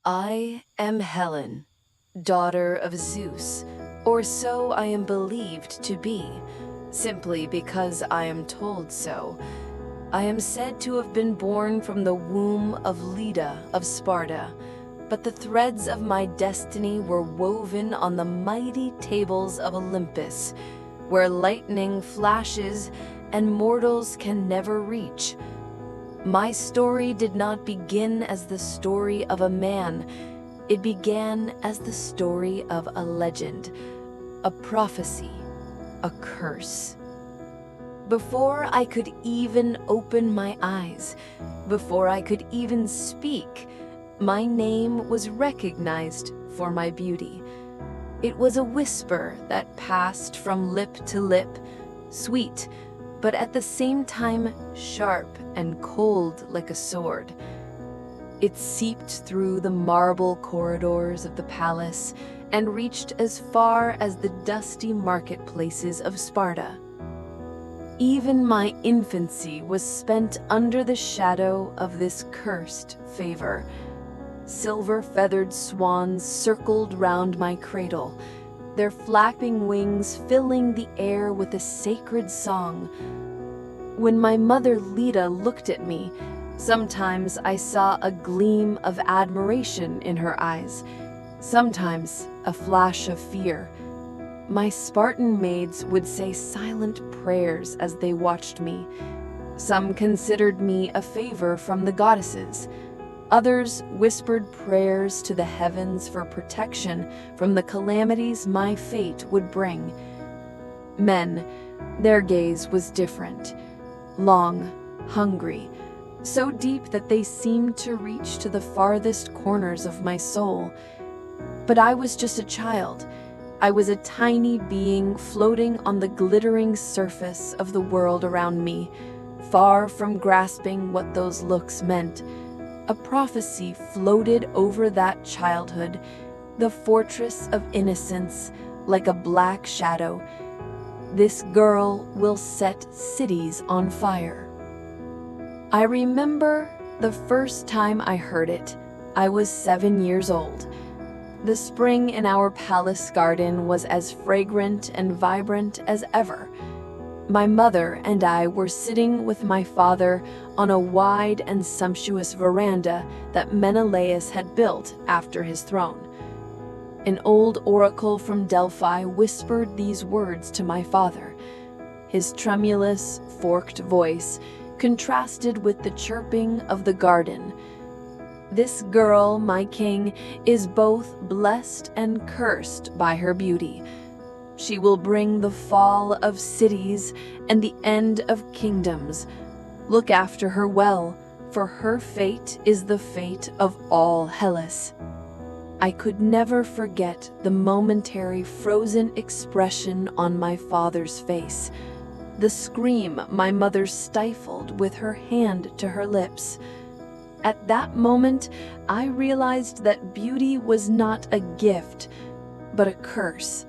I am Helen, daughter of Zeus, or so I am believed to be, simply because I am told so. I am said to have been born from the womb of Lira of Sparta, but the threads of my destiny were woven on the mighty tables of Olympus, where lightning flashes and mortals can never reach. My story did not begin as the story of a man. It began as the story of a legend, a prophecy, a curse. Before I could even open my eyes, before I could even speak, my name was recognized for my beauty. It was a whisper that passed from lip to lip, sweet, but at the same time sharp and cold like a sword. It seeped through the marble corridors of the palace and reached as far as the dusty marketplaces of Sparta. Even my infancy was spent under the shadow of this cursed favor. Silver-feathered swans circled round my cradle, their flapping wings filling the air with a sacred song. When my mother Lira looked at me, sometimes I saw a gleam of admiration in her eyes, sometimes a flash of fear. My Spartan maids would say silent prayers as they watched me. Some considered me a favor from the goddesses. Others whispered prayers to the heavens for protection from the calamities my fate would bring. Men, their gaze was different. Long, hungry, so deep that they seemed to reach to the farthest corners of my soul. But I was just a child. I was a tiny being floating on the glittering surface of the world around me, far from grasping what those looks meant. A prophecy floated over that childhood, the fortress of innocence, like a black shadow. This girl will set cities on fire. I remember the first time I heard it. I was 7 years old. The spring in our palace garden was as fragrant and vibrant as ever. My mother and I were sitting with my father on a wide and sumptuous veranda that Menelaus had built after his throne. An old oracle from Delphi whispered these words to my father. His tremulous, forked voice contrasted with the chirping of the garden. This girl, my king, is both blessed and cursed by her beauty. She will bring the fall of cities and the end of kingdoms. Look after her well, for her fate is the fate of all Hellas. I could never forget the momentary frozen expression on my father's face, the scream my mother stifled with her hand to her lips. At that moment, I realized that beauty was not a gift, but a curse.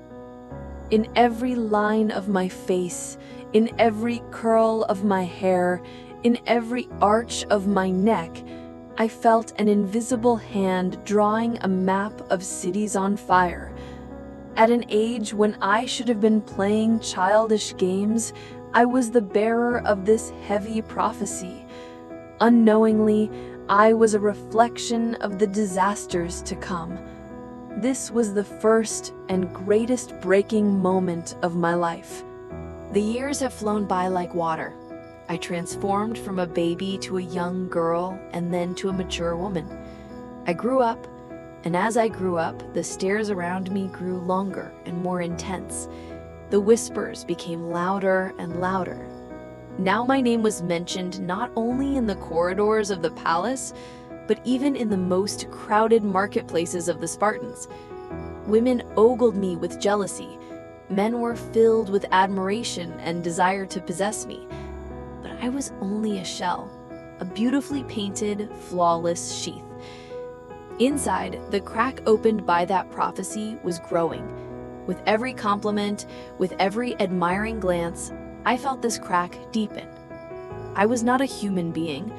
In every line of my face, in every curl of my hair, in every arch of my neck, I felt an invisible hand drawing a map of cities on fire. At an age when I should have been playing childish games, I was the bearer of this heavy prophecy. Unknowingly, I was a reflection of the disasters to come. This was the first and greatest breaking moment of my life. The years have flown by like water. I transformed from a baby to a young girl and then to a mature woman. I grew up, and as I grew up, the stares around me grew longer and more intense. The whispers became louder and louder. Now my name was mentioned not only in the corridors of the palace, but even in the most crowded marketplaces of the Spartans. Women ogled me with jealousy. Men were filled with admiration and desire to possess me. But I was only a shell, a beautifully painted, flawless sheath. Inside, the crack opened by that prophecy was growing. With every compliment, with every admiring glance, I felt this crack deepen. I was not a human being.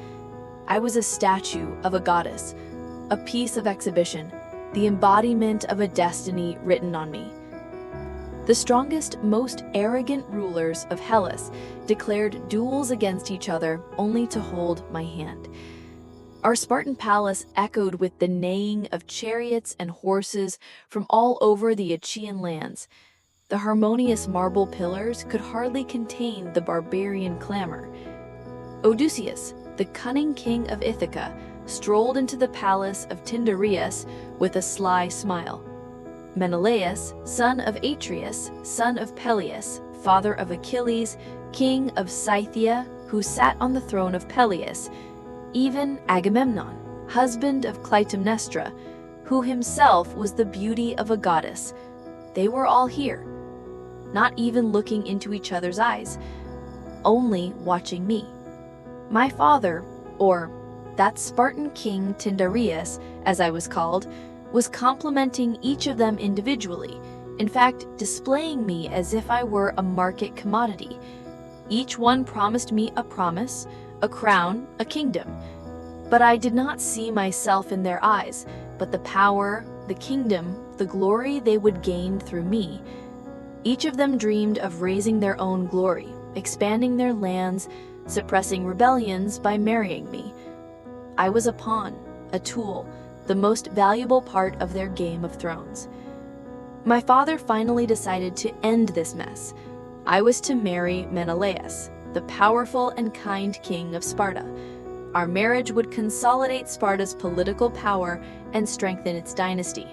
I was a statue of a goddess, a piece of exhibition, the embodiment of a destiny written on me. The strongest, most arrogant rulers of Hellas declared duels against each other only to hold my hand. Our Spartan palace echoed with the neighing of chariots and horses from all over the Achaean lands. The harmonious marble pillars could hardly contain the barbarian clamor. Odysseus, the cunning king of Ithaca, strolled into the palace of Tyndareus with a sly smile. Menelaus, son of Atreus, son of Peleus, father of Achilles, king of Scythia, who sat on the throne of Peleus, even Agamemnon, husband of Clytemnestra, who himself was the beauty of a goddess. They were all here, not even looking into each other's eyes, only watching me. My father, or that Spartan king Tyndareus, as I was called, was complimenting each of them individually, in fact, displaying me as if I were a market commodity. Each one promised me a promise, a crown, a kingdom. But I did not see myself in their eyes, but the power, the kingdom, the glory they would gain through me. Each of them dreamed of raising their own glory, expanding their lands, suppressing rebellions by marrying me. I was a pawn, a tool, the most valuable part of their Game of Thrones. My father finally decided to end this mess. I was to marry Menelaus, the powerful and kind king of Sparta. Our marriage would consolidate Sparta's political power and strengthen its dynasty.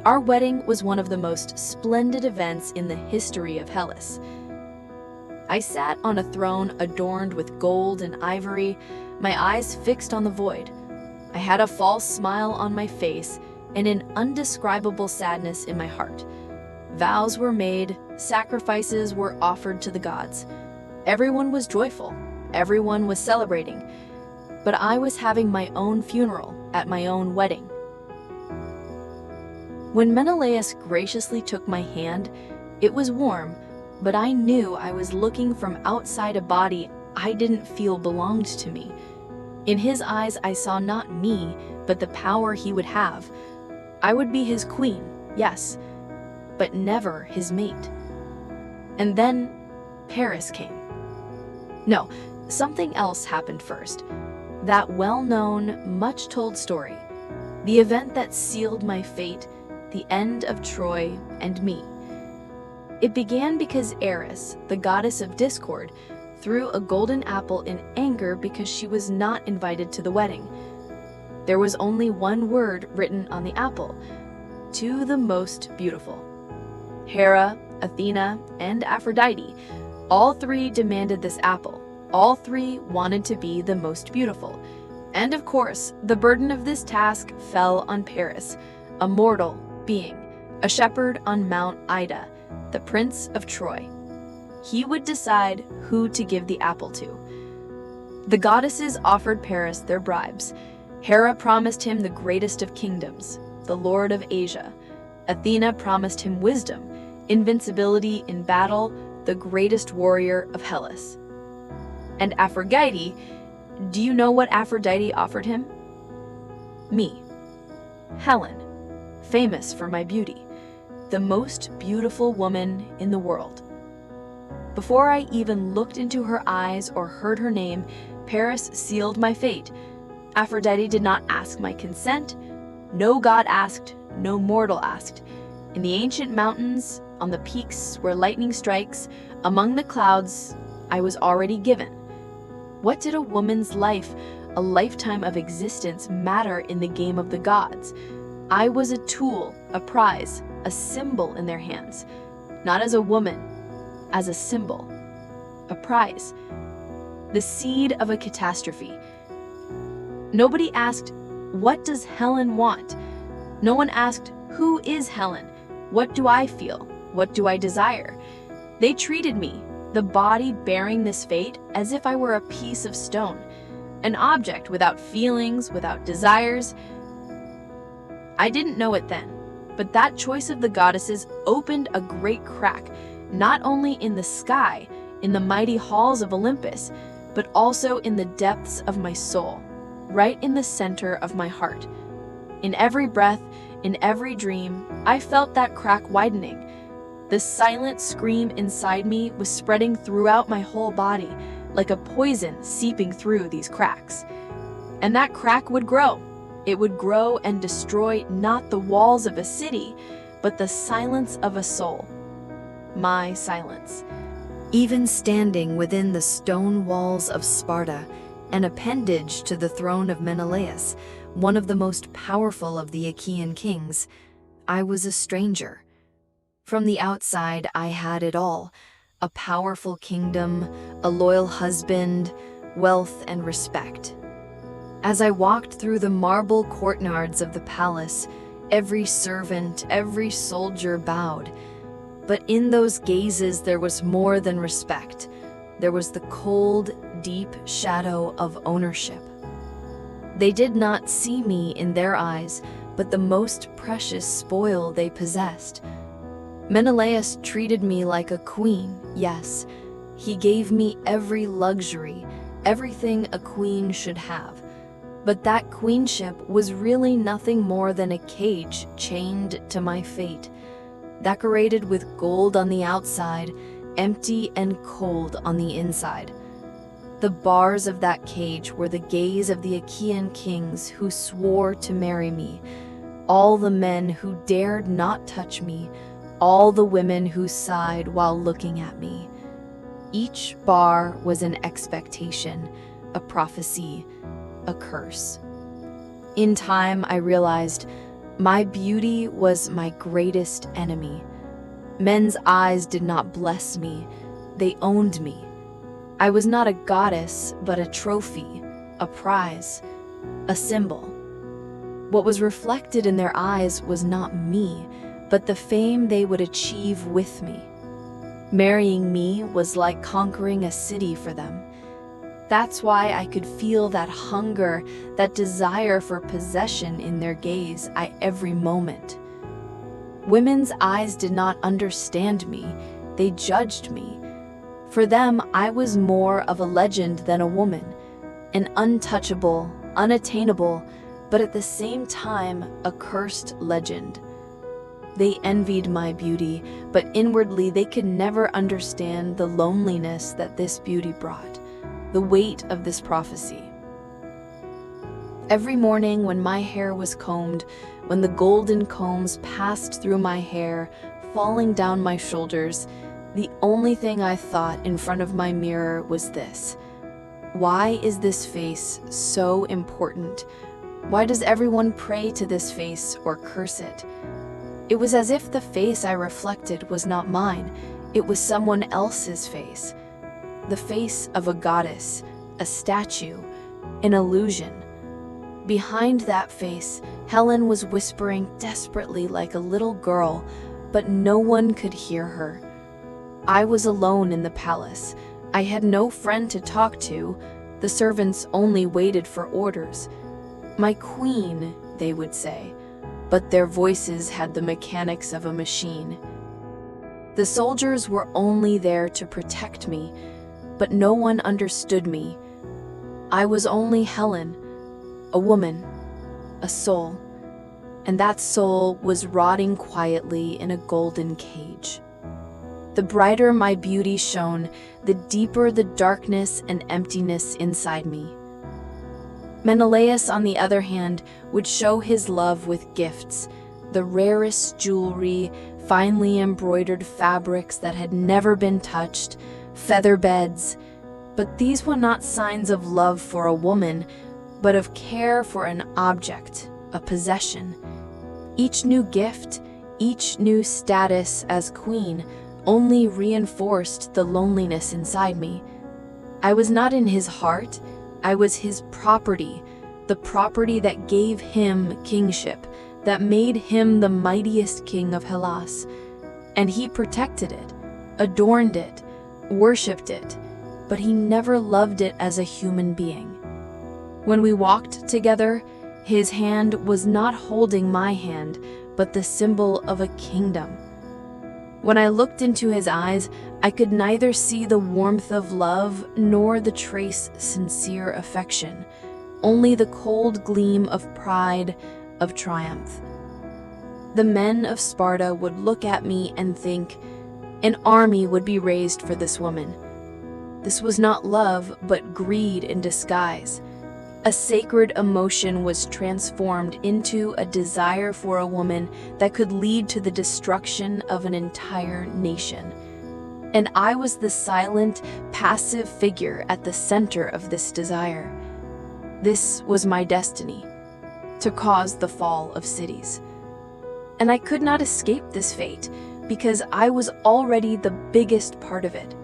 Our wedding was one of the most splendid events in the history of Hellas. I sat on a throne adorned with gold and ivory, my eyes fixed on the void. I had a false smile on my face and an undescribable sadness in my heart. Vows were made, sacrifices were offered to the gods. Everyone was joyful, everyone was celebrating, but I was having my own funeral at my own wedding. When Menelaus graciously took my hand, it was warm, but I knew I was looking from outside a body I didn't feel belonged to me. In his eyes, I saw not me, but the power he would have. I would be his queen, yes, but never his mate. And then Paris came. No, something else happened first. That well-known, much-told story. The event that sealed my fate, the end of Troy and me. It began because Eris, the goddess of discord, threw a golden apple in anger because she was not invited to the wedding. There was only one word written on the apple: to the most beautiful. Hera, Athena, and Aphrodite, all three demanded this apple. All three wanted to be the most beautiful. And of course, the burden of this task fell on Paris, a mortal being, a shepherd on Mount Ida, the prince of Troy. He would decide who to give the apple to. The goddesses offered Paris their bribes. Hera promised him the greatest of kingdoms, the Lord of Asia. Athena promised him wisdom, invincibility in battle, the greatest warrior of Hellas. And Aphrodite, do you know what Aphrodite offered him? Me. Helen, famous for my beauty, the most beautiful woman in the world. Before I even looked into her eyes or heard her name, Paris sealed my fate. Aphrodite did not ask my consent. No god asked, no mortal asked. In the ancient mountains, on the peaks where lightning strikes, among the clouds, I was already given. What did a woman's life, a lifetime of existence, matter in the game of the gods? I was a tool, a prize, a symbol in their hands. Not as a woman, as a symbol, a prize. The seed of a catastrophe. Nobody asked, what does Helen want? No one asked, who is Helen? What do I feel? What do I desire? They treated me, the body bearing this fate, as if I were a piece of stone, an object without feelings, without desires. I didn't know it then, but that choice of the goddesses opened a great crack, not only in the sky, in the mighty halls of Olympus, but also in the depths of my soul, right in the center of my heart. In every breath, in every dream, I felt that crack widening. The silent scream inside me was spreading throughout my whole body, like a poison seeping through these cracks. And that crack would grow. It would grow and destroy not the walls of a city, but the silence of a soul. My silence. Even standing within the stone walls of Sparta, an appendage to the throne of Menelaus, one of the most powerful of the Achaean kings, I was a stranger. From the outside, I had it all: a powerful kingdom, a loyal husband, wealth and respect. As I walked through the marble courtyards of the palace, every servant, every soldier bowed. But in those gazes there was more than respect. There was the cold, deep shadow of ownership. They did not see me in their eyes, but the most precious spoil they possessed. Menelaus treated me like a queen, yes. He gave me every luxury, everything a queen should have. But that queenship was really nothing more than a cage chained to my fate, decorated with gold on the outside, empty and cold on the inside. The bars of that cage were the gaze of the Achaean kings who swore to marry me, all the men who dared not touch me, all the women who sighed while looking at me. Each bar was an expectation, a prophecy, a curse. In time, I realized my beauty was my greatest enemy. Men's eyes did not bless me, they owned me. I was not a goddess, but a trophy, a prize, a symbol. What was reflected in their eyes was not me, but the fame they would achieve with me. Marrying me was like conquering a city for them. That's why I could feel that hunger, that desire for possession in their gaze every moment. Women's eyes did not understand me, they judged me. For them, I was more of a legend than a woman, an untouchable, unattainable, but at the same time, a cursed legend. They envied my beauty, but inwardly they could never understand the loneliness that this beauty brought, the weight of this prophecy. Every morning when my hair was combed, when the golden combs passed through my hair, falling down my shoulders, the only thing I thought in front of my mirror was this: why is this face so important? Why does everyone pray to this face or curse it? It was as if the face I reflected was not mine, it was someone else's face. The face of a goddess, a statue, an illusion. Behind that face, Helen was whispering desperately like a little girl, but no one could hear her. I was alone in the palace. I had no friend to talk to. The servants only waited for orders. My queen, they would say, but their voices had the mechanics of a machine. The soldiers were only there to protect me, but no one understood me. I was only Helen, a woman, a soul, and that soul was rotting quietly in a golden cage. The brighter my beauty shone, the deeper the darkness and emptiness inside me. Menelaus, on the other hand, would show his love with gifts, the rarest jewelry, finely embroidered fabrics that had never been touched, feather beds. But these were not signs of love for a woman, but of care for an object, a possession. Each new gift, each new status as queen, only reinforced the loneliness inside me. I was not in his heart, I was his property, the property that gave him kingship, that made him the mightiest king of Hellas. And he protected it, adorned it, worshipped it, but he never loved it as a human being. When we walked together, his hand was not holding my hand, but the symbol of a kingdom. When I looked into his eyes, I could neither see the warmth of love nor the trace sincere affection, only the cold gleam of pride, of triumph. The men of Sparta would look at me and think, an army would be raised for this woman. This was not love, but greed in disguise. A sacred emotion was transformed into a desire for a woman that could lead to the destruction of an entire nation. And I was the silent, passive figure at the center of this desire. This was my destiny, to cause the fall of cities. And I could not escape this fate, because I was already the biggest part of it.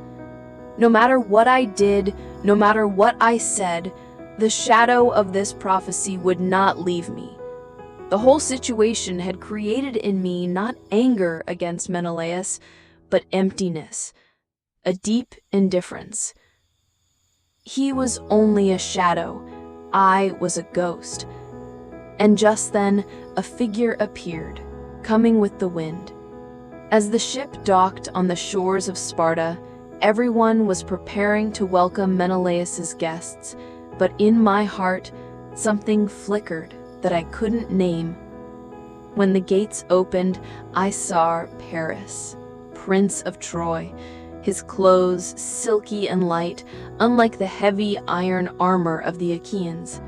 No matter what I did, no matter what I said, the shadow of this prophecy would not leave me. The whole situation had created in me not anger against Menelaus, but emptiness, a deep indifference. He was only a shadow. I was a ghost. And just then, a figure appeared, coming with the wind. As the ship docked on the shores of Sparta, everyone was preparing to welcome Menelaus's guests, but in my heart, something flickered that I couldn't name. When the gates opened, I saw Paris, Prince of Troy, his clothes silky and light, unlike the heavy iron armor of the Achaeans.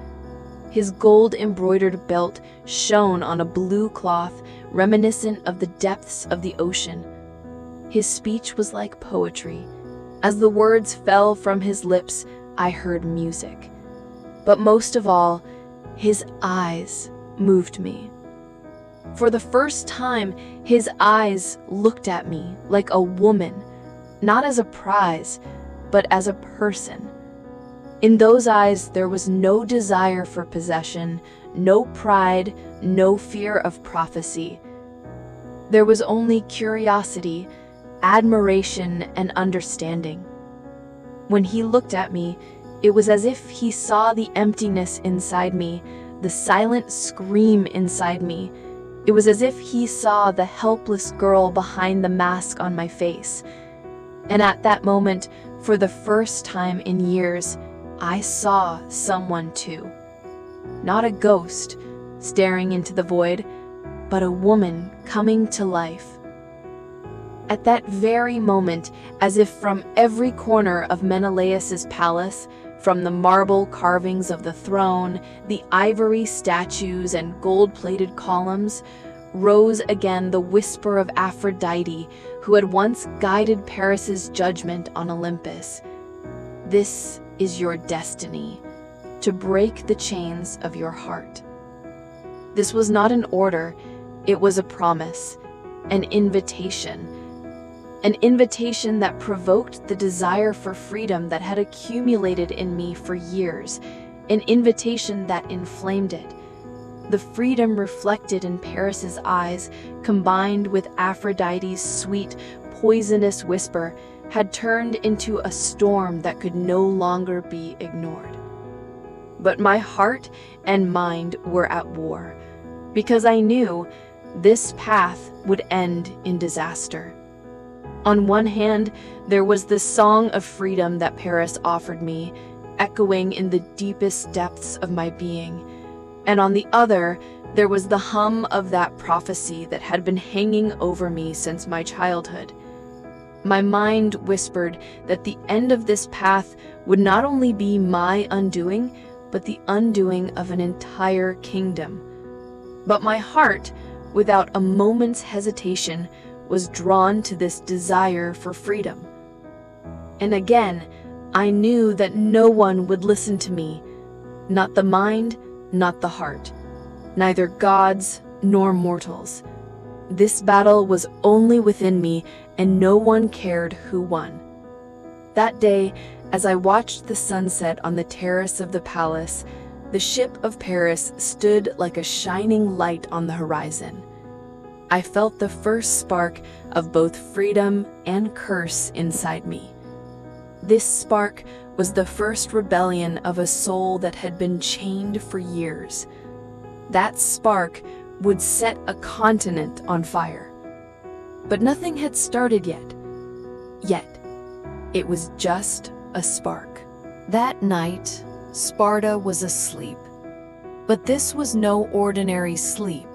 His gold-embroidered belt shone on a blue cloth, reminiscent of the depths of the ocean. His speech was like poetry. As the words fell from his lips, I heard music. But most of all, his eyes moved me. For the first time, his eyes looked at me like a woman, not as a prize, but as a person. In those eyes, there was no desire for possession, no pride, no fear of prophecy. There was only curiosity, admiration, and understanding. When he looked at me, it was as if he saw the emptiness inside me, the silent scream inside me. It was as if he saw the helpless girl behind the mask on my face. And at that moment, for the first time in years, I saw someone too. Not a ghost staring into the void, but a woman coming to life. At that very moment, as if from every corner of Menelaus's palace, from the marble carvings of the throne, the ivory statues and gold-plated columns, rose again the whisper of Aphrodite, who had once guided Paris's judgment on Olympus. This is your destiny, to break the chains of your heart. This was not an order, it was a promise, an invitation that provoked the desire for freedom that had accumulated in me for years, an invitation that inflamed it. The freedom reflected in Paris's eyes, combined with Aphrodite's sweet, poisonous whisper, had turned into a storm that could no longer be ignored. But my heart and mind were at war, because I knew this path would end in disaster. On one hand, there was the song of freedom that Paris offered me, echoing in the deepest depths of my being. And on the other, there was the hum of that prophecy that had been hanging over me since my childhood. My mind whispered that the end of this path would not only be my undoing, but the undoing of an entire kingdom. But my heart, without a moment's hesitation, was drawn to this desire for freedom. And again, I knew that no one would listen to me, not the mind, not the heart, neither gods nor mortals. This battle was only within me, and no one cared who won. That day, as I watched the sunset on the terrace of the palace, the ship of Paris stood like a shining light on the horizon. I felt the first spark of both freedom and curse inside me. This spark was the first rebellion of a soul that had been chained for years. That spark would set a continent on fire. But nothing had started yet. It was just a spark. That night, Sparta was asleep. But this was no ordinary sleep.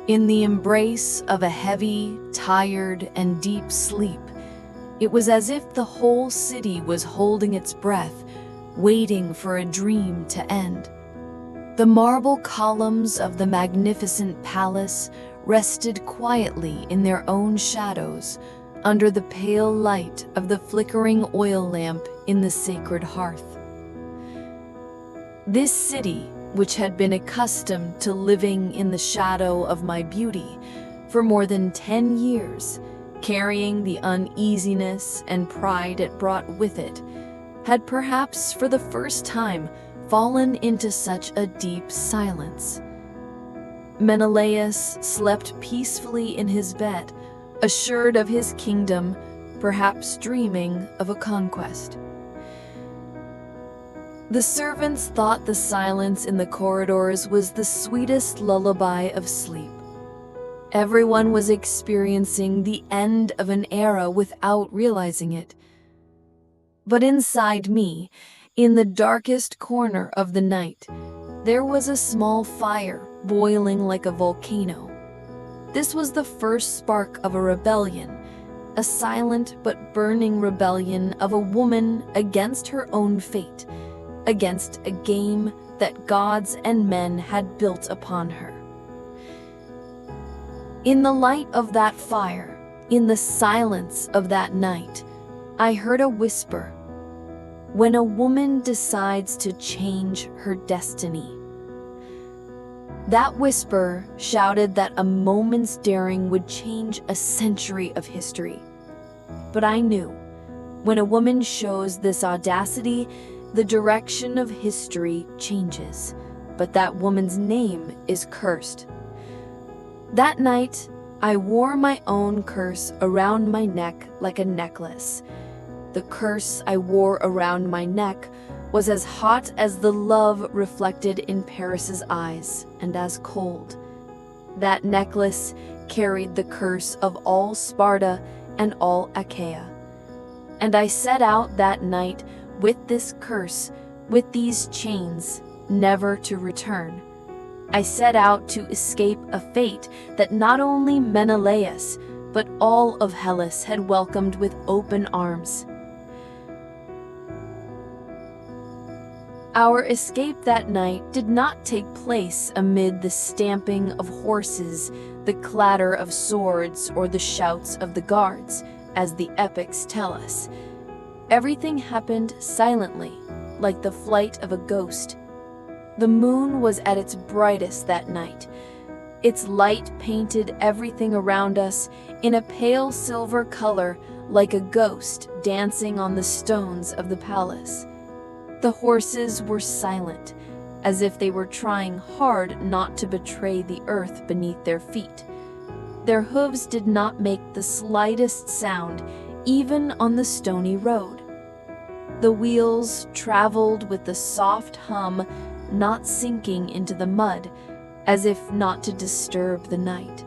In the embrace of a heavy, tired, and deep sleep, it was as if the whole city was holding its breath, waiting for a dream to end. The marble columns of the magnificent palace rested quietly in their own shadows under the pale light of the flickering oil lamp in the sacred hearth. This city, which had been accustomed to living in the shadow of my beauty for more than 10 years, carrying the uneasiness and pride it brought with it, had perhaps for the first time fallen into such a deep silence. Menelaus slept peacefully in his bed, assured of his kingdom, perhaps dreaming of a conquest. The servants thought the silence in the corridors was the sweetest lullaby of sleep. Everyone was experiencing the end of an era without realizing it. But inside me, in the darkest corner of the night, there was a small fire boiling like a volcano. This was the first spark of a rebellion, a silent but burning rebellion of a woman against her own fate, against a game that gods and men had built upon her. In the light of that fire, in the silence of that night, I heard a whisper. When a woman decides to change her destiny. That whisper shouted that a moment's daring would change a century of history. But I knew, when a woman shows this audacity, the direction of history changes, but that woman's name is cursed. That night, I wore my own curse around my neck like a necklace. The curse I wore around my neck was as hot as the love reflected in Paris's eyes, and as cold. That necklace carried the curse of all Sparta and all Achaia. And I set out that night with this curse, with these chains, never to return. I set out to escape a fate that not only Menelaus, but all of Hellas had welcomed with open arms. Our escape that night did not take place amid the stamping of horses, the clatter of swords, or the shouts of the guards, as the epics tell us. Everything happened silently, like the flight of a ghost. The moon was at its brightest that night. Its light painted everything around us in a pale silver color, like a ghost dancing on the stones of the palace. The horses were silent, as if they were trying hard not to betray the earth beneath their feet. Their hooves did not make the slightest sound, even on the stony road. The wheels traveled with the soft hum, not sinking into the mud, as if not to disturb the night.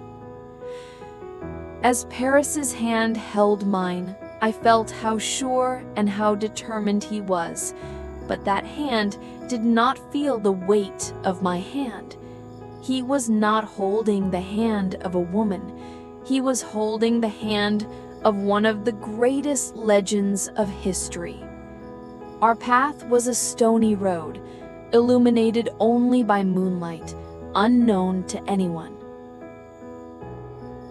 As Paris's hand held mine, I felt how sure and how determined he was. But that hand did not feel the weight of my hand. He was not holding the hand of a woman. He was holding the hand of one of the greatest legends of history. Our path was a stony road, illuminated only by moonlight, unknown to anyone.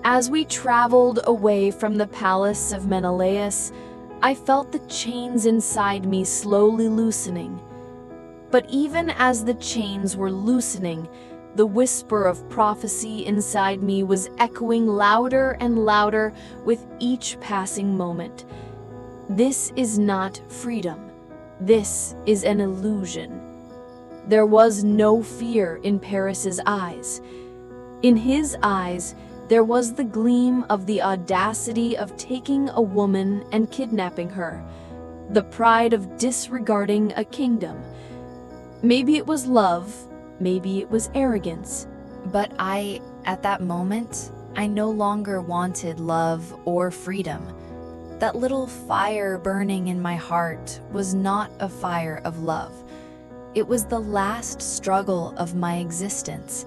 As we traveled away from the palace of Menelaus, I felt the chains inside me slowly loosening. But even as the chains were loosening, the whisper of prophecy inside me was echoing louder and louder with each passing moment. This is not freedom. This is an illusion. There was no fear in Paris's eyes. In his eyes, there was the gleam of the audacity of taking a woman and kidnapping her, the pride of disregarding a kingdom. Maybe it was love, maybe it was arrogance. But at that moment, I no longer wanted love or freedom. That little fire burning in my heart was not a fire of love. It was the last struggle of my existence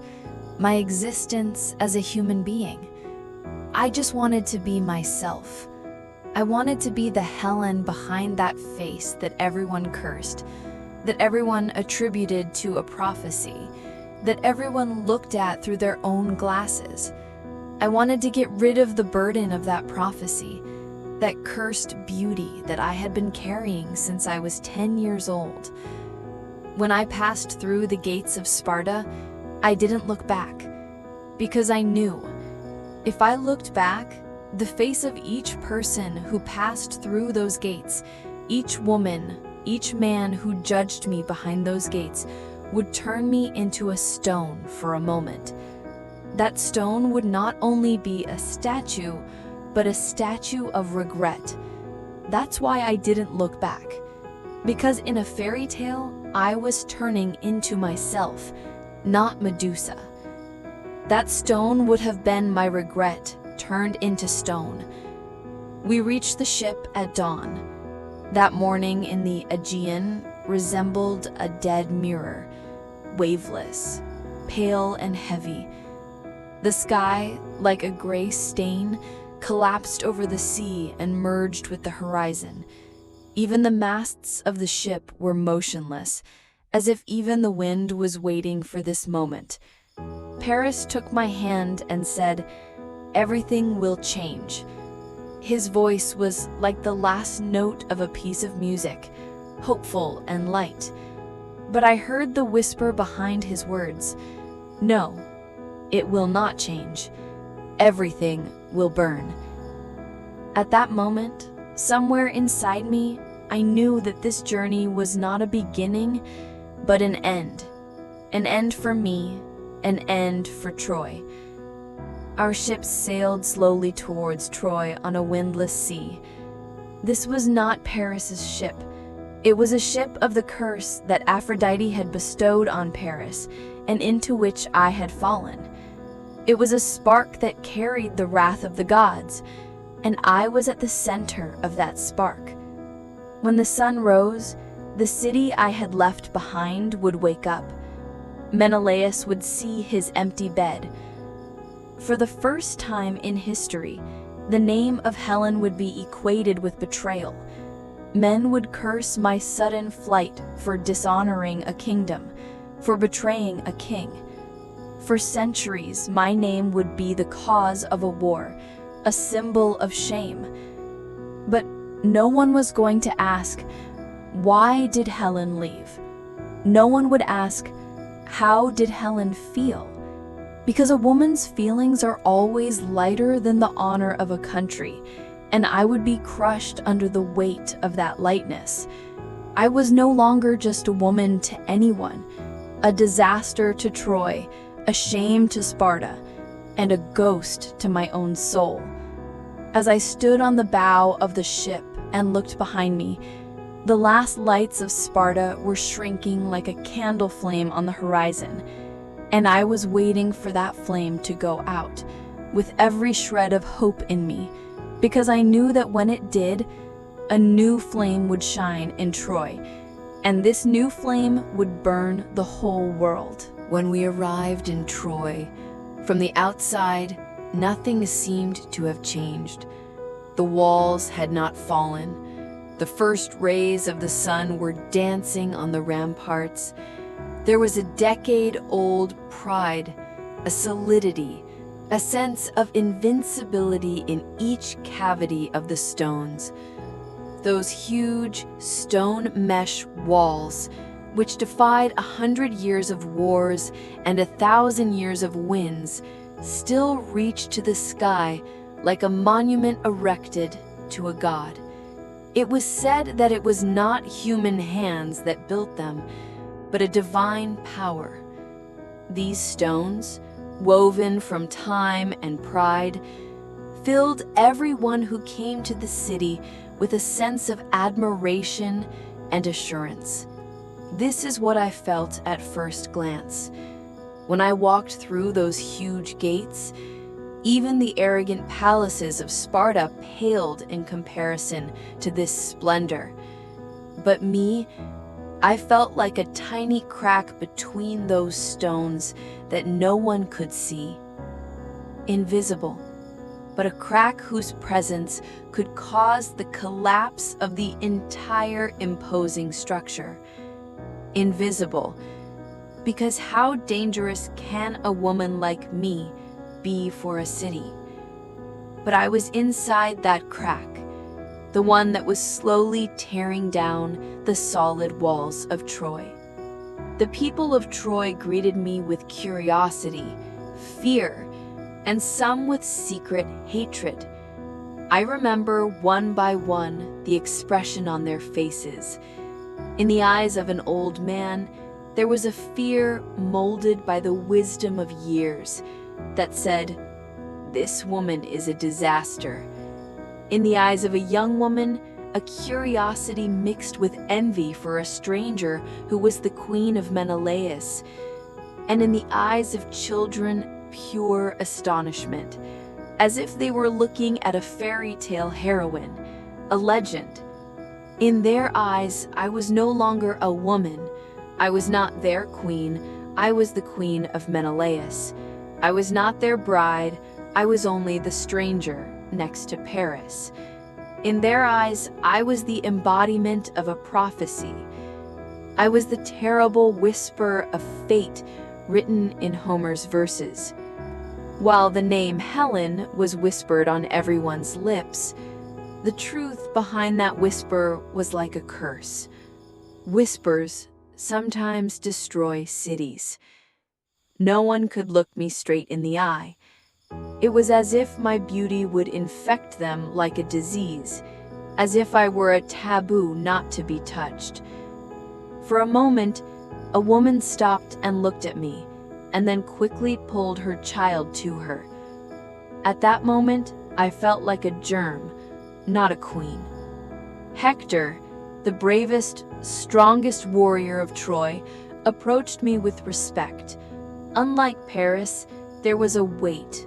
as a human being. I just wanted to be myself. I wanted to be the Helen behind that face that everyone cursed, that everyone attributed to a prophecy, that everyone looked at through their own glasses. I wanted to get rid of the burden of that prophecy, that cursed beauty that I had been carrying since I was 10 years old. When I passed through the gates of Sparta, I didn't look back, because I knew if I looked back, the face of each person who passed through those gates, each woman, each man who judged me behind those gates, would turn me into a stone for a moment. That stone would not only be a statue, but a statue of regret. That's why I didn't look back. Because in a fairy tale, I was turning into myself, not Medusa. That stone would have been my regret turned into stone. We reached the ship at dawn. That morning in the Aegean resembled a dead mirror, waveless, pale and heavy. The sky, like a gray stain, collapsed over the sea and merged with the horizon. Even the masts of the ship were motionless, as if even the wind was waiting for this moment. Paris took my hand and said, "Everything will change." His voice was like the last note of a piece of music, hopeful and light. But I heard the whisper behind his words, "No, it will not change. Everything will burn." At that moment, somewhere inside me, I knew that this journey was not a beginning, but an end. An end for me, an end for Troy. Our ship sailed slowly towards Troy on a windless sea. This was not Paris's ship. It was a ship of the curse that Aphrodite had bestowed on Paris, and into which I had fallen. It was a spark that carried the wrath of the gods, and I was at the center of that spark. When the sun rose, the city I had left behind would wake up. Menelaus would see his empty bed. For the first time in history, the name of Helen would be equated with betrayal. Men would curse my sudden flight for dishonoring a kingdom, for betraying a king. For centuries, my name would be the cause of a war, a symbol of shame. But no one was going to ask, why did Helen leave? No one would ask, how did Helen feel? Because a woman's feelings are always lighter than the honor of a country, and I would be crushed under the weight of that lightness. I was no longer just a woman to anyone, a disaster to Troy, a shame to Sparta, and a ghost to my own soul. As I stood on the bow of the ship and looked behind me, the last lights of Sparta were shrinking like a candle flame on the horizon, and I was waiting for that flame to go out, with every shred of hope in me, because I knew that when it did, a new flame would shine in Troy, and this new flame would burn the whole world. When we arrived in Troy, from the outside, nothing seemed to have changed. The walls had not fallen. The first rays of the sun were dancing on the ramparts. There was a decade-old pride, a solidity, a sense of invincibility in each cavity of the stones. Those huge stone mesh walls, which defied 100 years of wars and 1,000 years of winds, still reached to the sky like a monument erected to a god. It was said that it was not human hands that built them, but a divine power. These stones, woven from time and pride, filled everyone who came to the city with a sense of admiration and assurance. This is what I felt at first glance. When I walked through those huge gates, even the arrogant palaces of Sparta paled in comparison to this splendor. But me, I felt like a tiny crack between those stones that no one could see. Invisible, but a crack whose presence could cause the collapse of the entire imposing structure. Invisible, because how dangerous can a woman like me be for a city? But I was inside that crack, the one that was slowly tearing down the solid walls of Troy. The people of Troy greeted me with curiosity, fear, and some with secret hatred. I remember one by one the expression on their faces. In the eyes of an old man, there was a fear molded by the wisdom of years that said, "This woman is a disaster." In the eyes of a young woman, a curiosity mixed with envy for a stranger who was the queen of Menelaus. And in the eyes of children, pure astonishment, as if they were looking at a fairy tale heroine, a legend. In their eyes, I was no longer a woman. I was not their queen. I was the queen of Menelaus. I was not their bride. I was only the stranger next to Paris. In their eyes, I was the embodiment of a prophecy. I was the terrible whisper of fate written in Homer's verses. While the name Helen was whispered on everyone's lips, the truth behind that whisper was like a curse. Whispers sometimes destroy cities. No one could look me straight in the eye. It was as if my beauty would infect them like a disease, as if I were a taboo not to be touched. For a moment, a woman stopped and looked at me, and then quickly pulled her child to her. At that moment, I felt like a germ, not a queen. Hector, the bravest, strongest warrior of Troy, approached me with respect. Unlike Paris, there was a weight,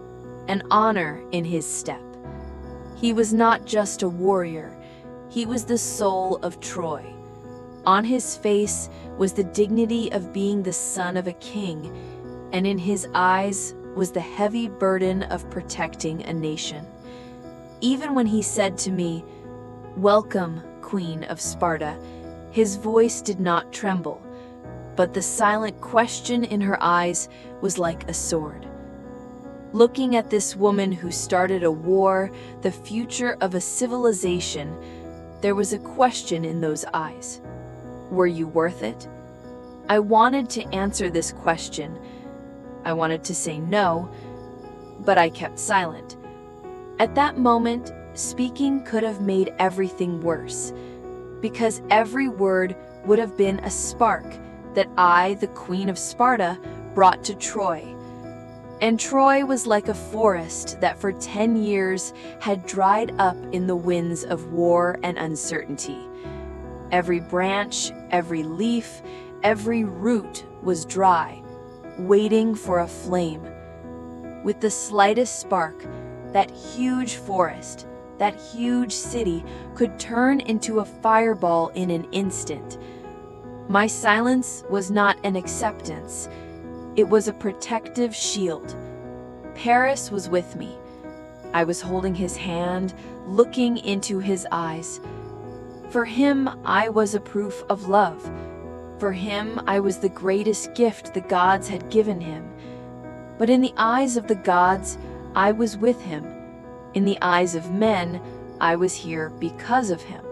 an honor in his step. He was not just a warrior, he was the soul of Troy. On his face was the dignity of being the son of a king, and in his eyes was the heavy burden of protecting a nation. Even when he said to me, "Welcome, Queen of Sparta," his voice did not tremble, but the silent question in her eyes was like a sword. Looking at this woman who started a war, the future of a civilization, there was a question in those eyes. Were you worth it? I wanted to answer this question. I wanted to say no, but I kept silent. At that moment, speaking could have made everything worse, because every word would have been a spark that I, the Queen of Sparta, brought to Troy. And Troy was like a forest that for 10 years had dried up in the winds of war and uncertainty. Every branch, every leaf, every root was dry, waiting for a flame. With the slightest spark, that huge forest, that huge city could turn into a fireball in an instant. My silence was not an acceptance. It was a protective shield. Paris was with me. I was holding his hand, looking into his eyes. For him, I was a proof of love. For him, I was the greatest gift the gods had given him. But in the eyes of the gods, I was with him. In the eyes of men, I was here because of him.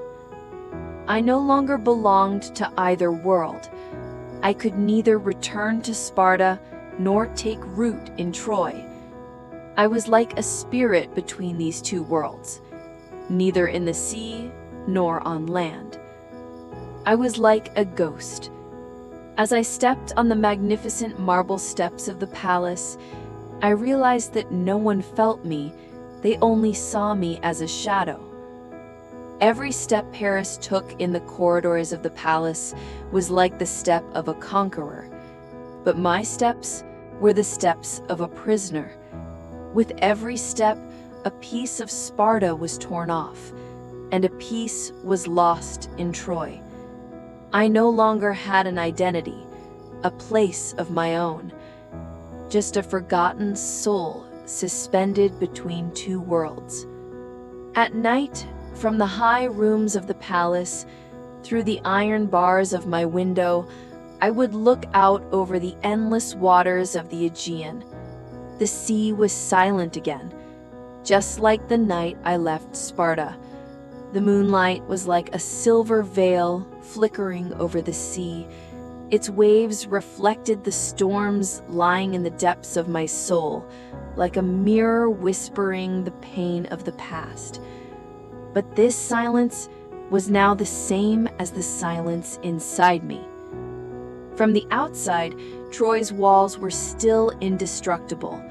I no longer belonged to either world. I could neither return to Sparta nor take root in Troy. I was like a spirit between these two worlds, neither in the sea nor on land. I was like a ghost. As I stepped on the magnificent marble steps of the palace, I realized that no one felt me, they only saw me as a shadow. Every step Paris took in the corridors of the palace was like the step of a conqueror, but my steps were the steps of a prisoner. With every step, a piece of Sparta was torn off, and a piece was lost in Troy. I no longer had an identity, a place of my own, just a forgotten soul suspended between two worlds. At night, from the high rooms of the palace, through the iron bars of my window, I would look out over the endless waters of the Aegean. The sea was silent again, just like the night I left Sparta. The moonlight was like a silver veil flickering over the sea. Its waves reflected the storms lying in the depths of my soul, like a mirror whispering the pain of the past. But this silence was now the same as the silence inside me. From the outside, Troy's walls were still indestructible,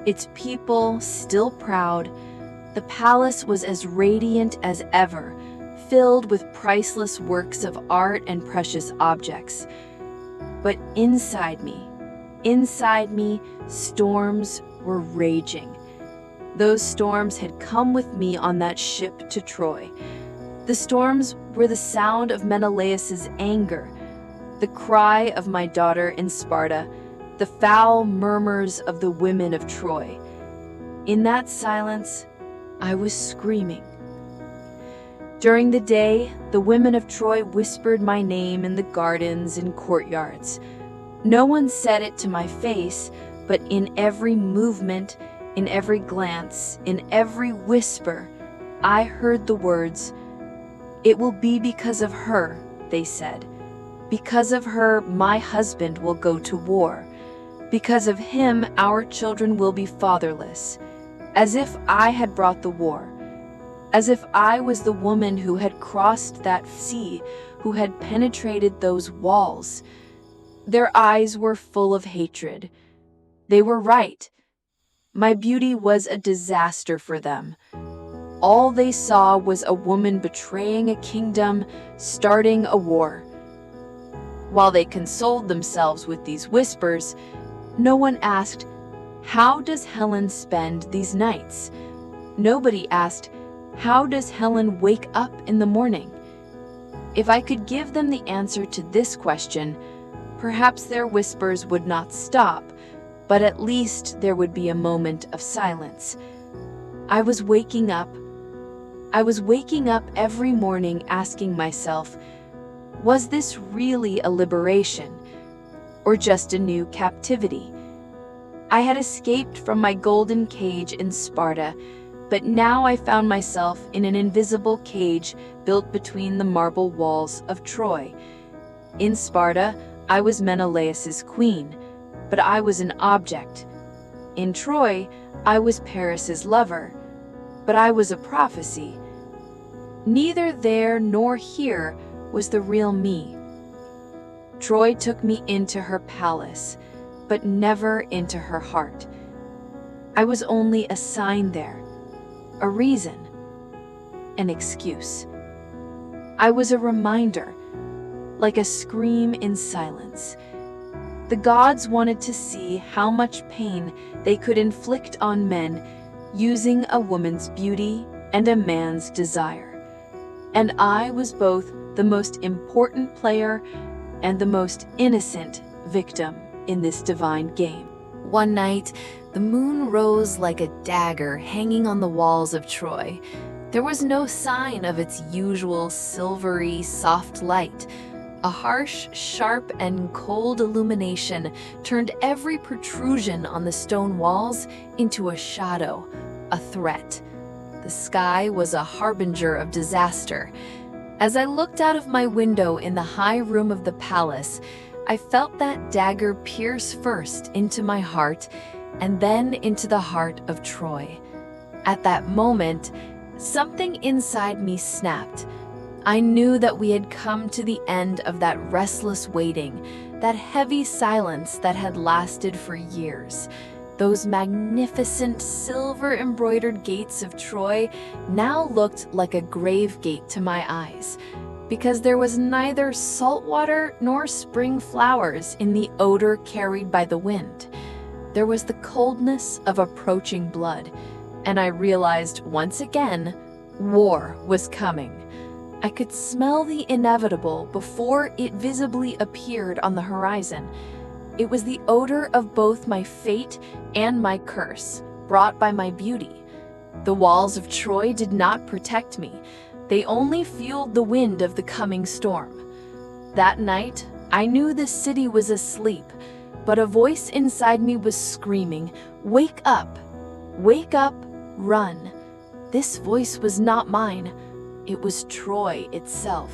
its people still proud. The palace was as radiant as ever, filled with priceless works of art and precious objects. But inside me, storms were raging. Those storms had come with me on that ship to Troy. The storms were the sound of Menelaus's anger, the cry of my daughter in Sparta, the foul murmurs of the women of Troy. In that silence, I was screaming. During the day, the women of Troy whispered my name in the gardens and courtyards. No one said it to my face, but in every movement, in every glance, in every whisper, I heard the words, "It will be because of her," they said. "Because of her, my husband will go to war. Because of him, our children will be fatherless." As if I had brought the war. As if I was the woman who had crossed that sea, who had penetrated those walls. Their eyes were full of hatred. They were right. My beauty was a disaster for them. All they saw was a woman betraying a kingdom, starting a war. While they consoled themselves with these whispers, no one asked, "How does Helen spend these nights?" Nobody asked, "How does Helen wake up in the morning?" If I could give them the answer to this question, perhaps their whispers would not stop, but at least there would be a moment of silence. I was waking up every morning asking myself, was this really a liberation, or just a new captivity? I had escaped from my golden cage in Sparta, but now I found myself in an invisible cage built between the marble walls of Troy. In Sparta, I was Menelaus's queen, but I was an object. In Troy, I was Paris's lover, but I was a prophecy. Neither there nor here was the real me. Troy took me into her palace, but never into her heart. I was only a sign there, a reason, an excuse. I was a reminder, like a scream in silence. The gods wanted to see how much pain they could inflict on men using a woman's beauty and a man's desire. And I was both the most important player and the most innocent victim in this divine game. One night, the moon rose like a dagger hanging on the walls of Troy. There was no sign of its usual silvery, soft light. A harsh, sharp, and cold illumination turned every protrusion on the stone walls into a shadow, a threat. The sky was a harbinger of disaster. As I looked out of my window in the high room of the palace, I felt that dagger pierce first into my heart and then into the heart of Troy. At that moment, something inside me snapped. I knew that we had come to the end of that restless waiting, that heavy silence that had lasted for years. Those magnificent silver-embroidered gates of Troy now looked like a grave gate to my eyes, because there was neither salt water nor spring flowers in the odor carried by the wind. There was the coldness of approaching blood, and I realized once again, war was coming. I could smell the inevitable before it visibly appeared on the horizon. It was the odor of both my fate and my curse, brought by my beauty. The walls of Troy did not protect me. They only fueled the wind of the coming storm. That night, I knew the city was asleep, but a voice inside me was screaming, "Wake up! Wake up! Run!" This voice was not mine. It was Troy itself.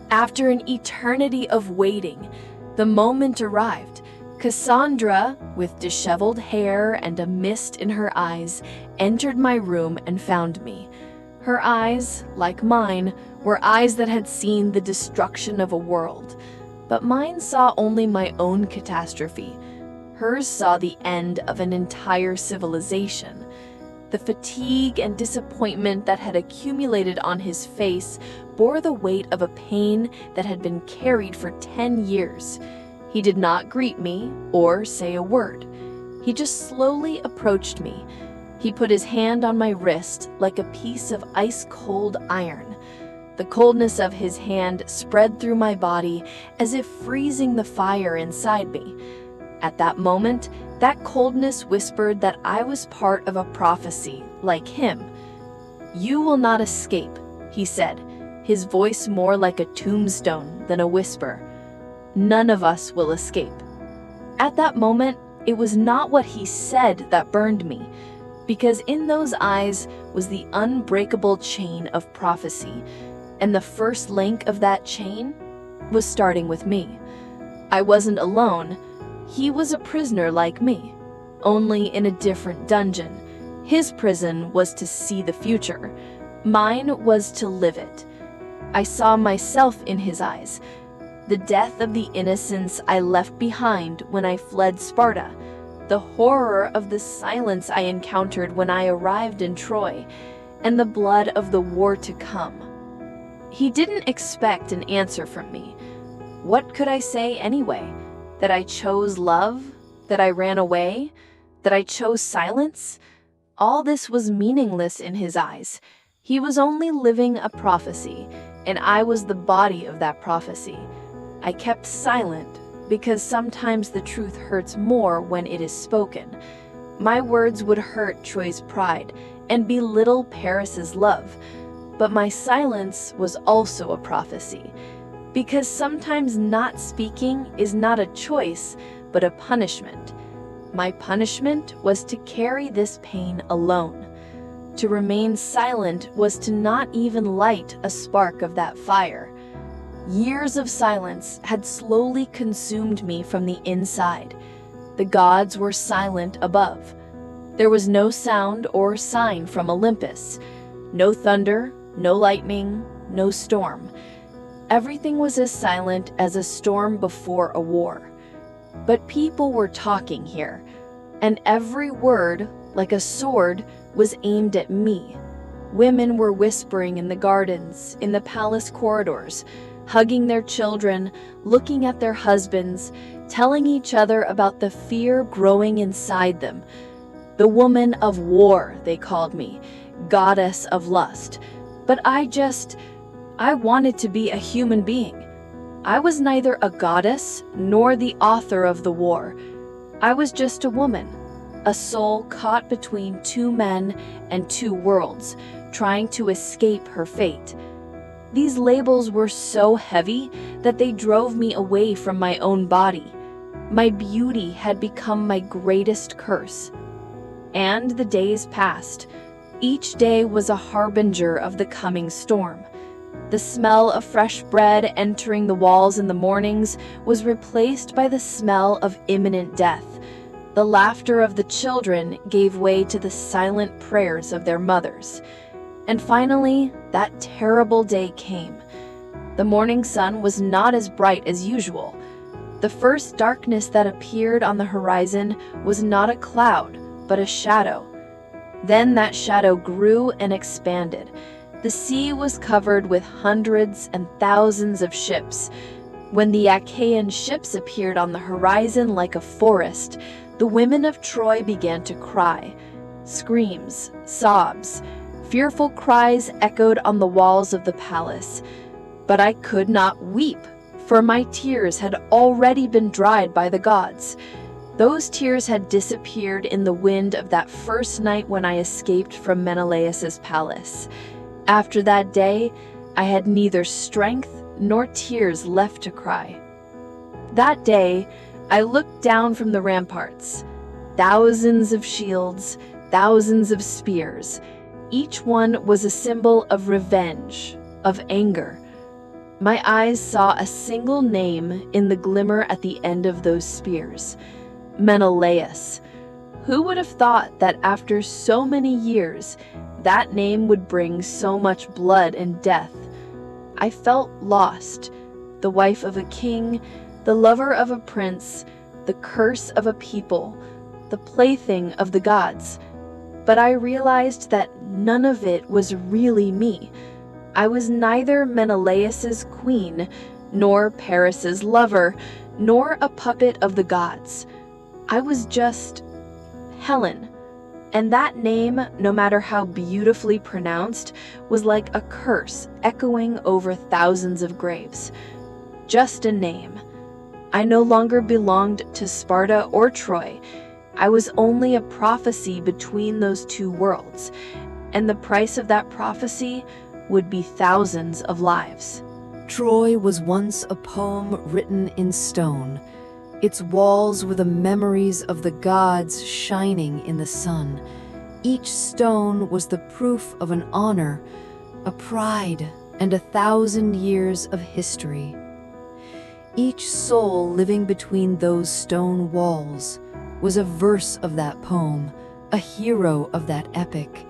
After an eternity of waiting, the moment arrived. Cassandra, with disheveled hair and a mist in her eyes, entered my room and found me. Her eyes, like mine, were eyes that had seen the destruction of a world. But mine saw only my own catastrophe. Hers saw the end of an entire civilization. The fatigue and disappointment that had accumulated on his face bore the weight of a pain that had been carried for 10 years. He did not greet me or say a word. He just slowly approached me. He put his hand on my wrist like a piece of ice-cold iron. The coldness of his hand spread through my body as if freezing the fire inside me. At that moment, that coldness whispered that I was part of a prophecy, like him. "You will not escape," he said, his voice more like a tombstone than a whisper. "None of us will escape." At that moment, it was not what he said that burned me, because in those eyes was the unbreakable chain of prophecy, and the first link of that chain was starting with me. I wasn't alone. He was a prisoner like me, only in a different dungeon. His prison was to see the future. Mine was to live it. I saw myself in his eyes. The death of the innocence I left behind when I fled Sparta. The horror of the silence I encountered when I arrived in Troy. And the blood of the war to come. He didn't expect an answer from me. What could I say anyway? That I chose love? That I ran away? That I chose silence? All this was meaningless in his eyes. He was only living a prophecy, and I was the body of that prophecy. I kept silent because sometimes the truth hurts more when it is spoken. My words would hurt Troy's pride and belittle Paris's love, but my silence was also a prophecy. Because sometimes not speaking is not a choice, but a punishment. My punishment was to carry this pain alone. To remain silent was to not even light a spark of that fire. Years of silence had slowly consumed me from the inside. The gods were silent above. There was no sound or sign from Olympus. No thunder, no lightning, no storm. Everything was as silent as a storm before a war. But people were talking here, and every word, like a sword, was aimed at me. Women were whispering in the gardens, in the palace corridors, hugging their children, looking at their husbands, telling each other about the fear growing inside them. The woman of war, they called me, goddess of lust. But I wanted to be a human being. I was neither a goddess nor the author of the war. I was just a woman, a soul caught between two men and two worlds, trying to escape her fate. These labels were so heavy that they drove me away from my own body. My beauty had become my greatest curse. And the days passed. Each day was a harbinger of the coming storm. The smell of fresh bread entering the walls in the mornings was replaced by the smell of imminent death. The laughter of the children gave way to the silent prayers of their mothers. And finally, that terrible day came. The morning sun was not as bright as usual. The first darkness that appeared on the horizon was not a cloud, but a shadow. Then that shadow grew and expanded. The sea was covered with hundreds and thousands of ships. When the Achaean ships appeared on the horizon like a forest, the women of Troy began to cry. Screams, sobs, Fearful cries echoed on the walls of the palace, but I could not weep, for my tears had already been dried by the gods. Those tears had disappeared in the wind of that first night when I escaped from Menelaus's palace. After that day, I had neither strength nor tears left to cry. That day, I looked down from the ramparts. Thousands of shields, thousands of spears. Each one was a symbol of revenge, of anger. My eyes saw a single name in the glimmer at the end of those spears. Menelaus. Who would have thought that after so many years, that name would bring so much blood and death? I felt lost, the wife of a king, the lover of a prince, the curse of a people, the plaything of the gods. But I realized that none of it was really me. I was neither Menelaus's queen, nor Paris's lover, nor a puppet of the gods. I was just Helen. And that name, no matter how beautifully pronounced, was like a curse echoing over thousands of graves. Just a name. I no longer belonged to Sparta or Troy. I was only a prophecy between those two worlds, and the price of that prophecy would be thousands of lives. Troy was once a poem written in stone. Its walls were the memories of the gods shining in the sun. Each stone was the proof of an honor, a pride, and 1,000 years of history. Each soul living between those stone walls was a verse of that poem, a hero of that epic.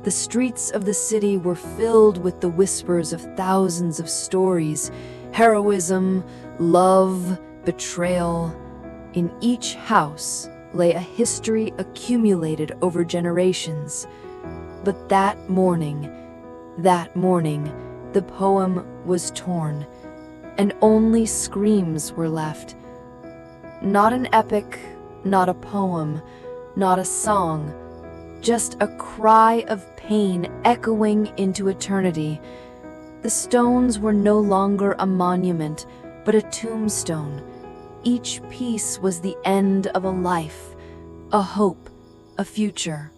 The streets of the city were filled with the whispers of thousands of stories, heroism, love, betrayal. In each house lay a history accumulated over generations. But that morning, the poem was torn, and only screams were left. Not an epic, not a poem, not a song, just a cry of pain echoing into eternity. The stones were no longer a monument, but a tombstone. Each piece was the end of a life, a hope, a future.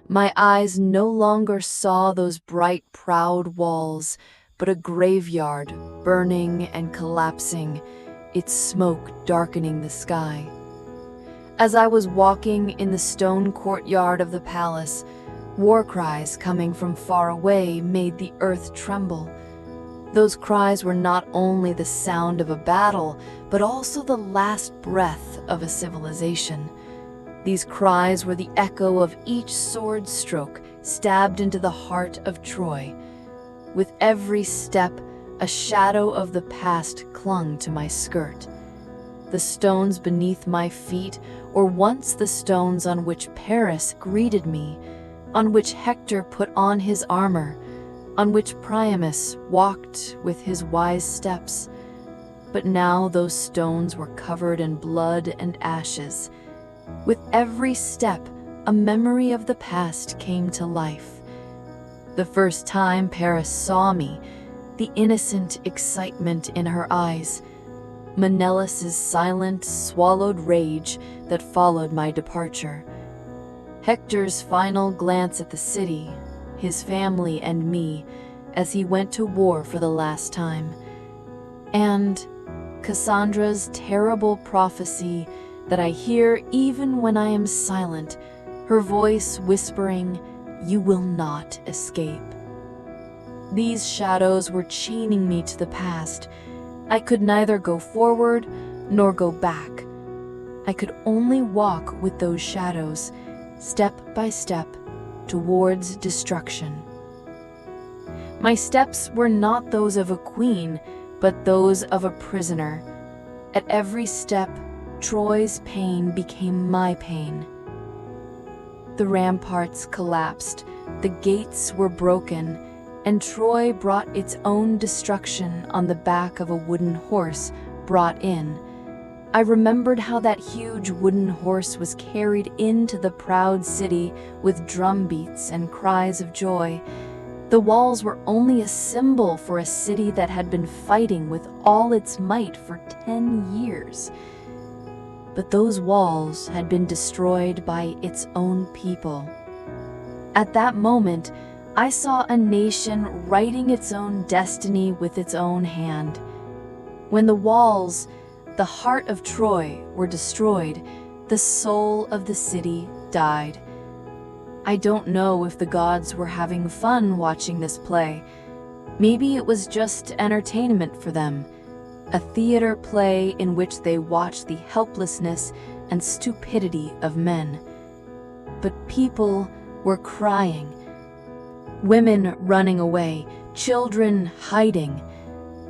My eyes no longer saw those bright, proud walls, but a graveyard burning and collapsing, its smoke darkening the sky. As I was walking in the stone courtyard of the palace, war cries coming from far away made the earth tremble. Those cries were not only the sound of a battle, but also the last breath of a civilization. These cries were the echo of each sword stroke stabbed into the heart of Troy. With every step, a shadow of the past clung to my skirt. The stones beneath my feet were once the stones on which Paris greeted me, on which Hector put on his armor, on which Priamus walked with his wise steps. But now those stones were covered in blood and ashes. With every step, a memory of the past came to life. The first time Paris saw me, the innocent excitement in her eyes, Menelaus's silent, swallowed rage that followed my departure, Hector's final glance at the city, his family and me, as he went to war for the last time, and Cassandra's terrible prophecy that I hear even when I am silent, her voice whispering, "You will not escape." These shadows were chaining me to the past. I could neither go forward nor go back. I could only walk with those shadows, step by step, towards destruction. My steps were not those of a queen, but those of a prisoner. At every step, Troy's pain became my pain. The ramparts collapsed, the gates were broken, and Troy brought its own destruction on the back of a wooden horse brought in. I remembered how that huge wooden horse was carried into the proud city with drum beats and cries of joy. The walls were only a symbol for a city that had been fighting with all its might for 10 years. But those walls had been destroyed by its own people. At that moment, I saw a nation writing its own destiny with its own hand. When the walls, the heart of Troy, were destroyed, the soul of the city died. I don't know if the gods were having fun watching this play. Maybe it was just entertainment for them, a theater play in which they watched the helplessness and stupidity of men. But people were crying, women running away, children hiding,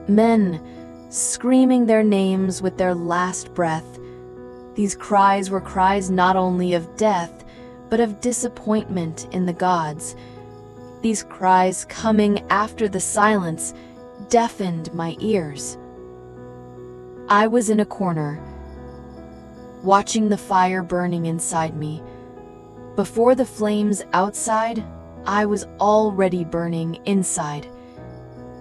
men screaming their names with their last breath. These cries were cries not only of death, but of disappointment in the gods. These cries coming after the silence deafened my ears. I was in a corner, watching the fire burning inside me. Before the flames outside, I was already burning inside.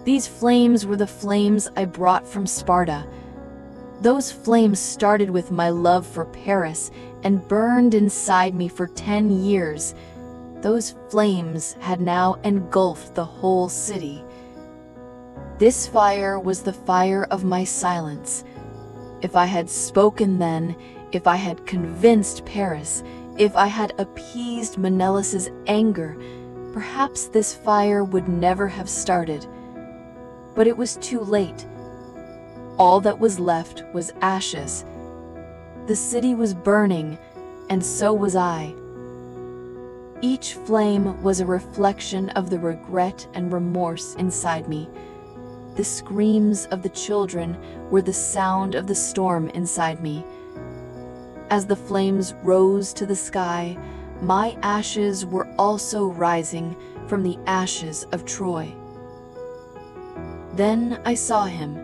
These flames were the flames I brought from Sparta. Those flames started with my love for Paris and burned inside me for 10 years. Those flames had now engulfed the whole city. This fire was the fire of my silence. If I had spoken then, if I had convinced Paris, if I had appeased Menelaus's anger, perhaps this fire would never have started. But it was too late. All that was left was ashes. The city was burning, and so was I. Each flame was a reflection of the regret and remorse inside me. The screams of the children were the sound of the storm inside me. As the flames rose to the sky, my ashes were also rising from the ashes of Troy. Then I saw him,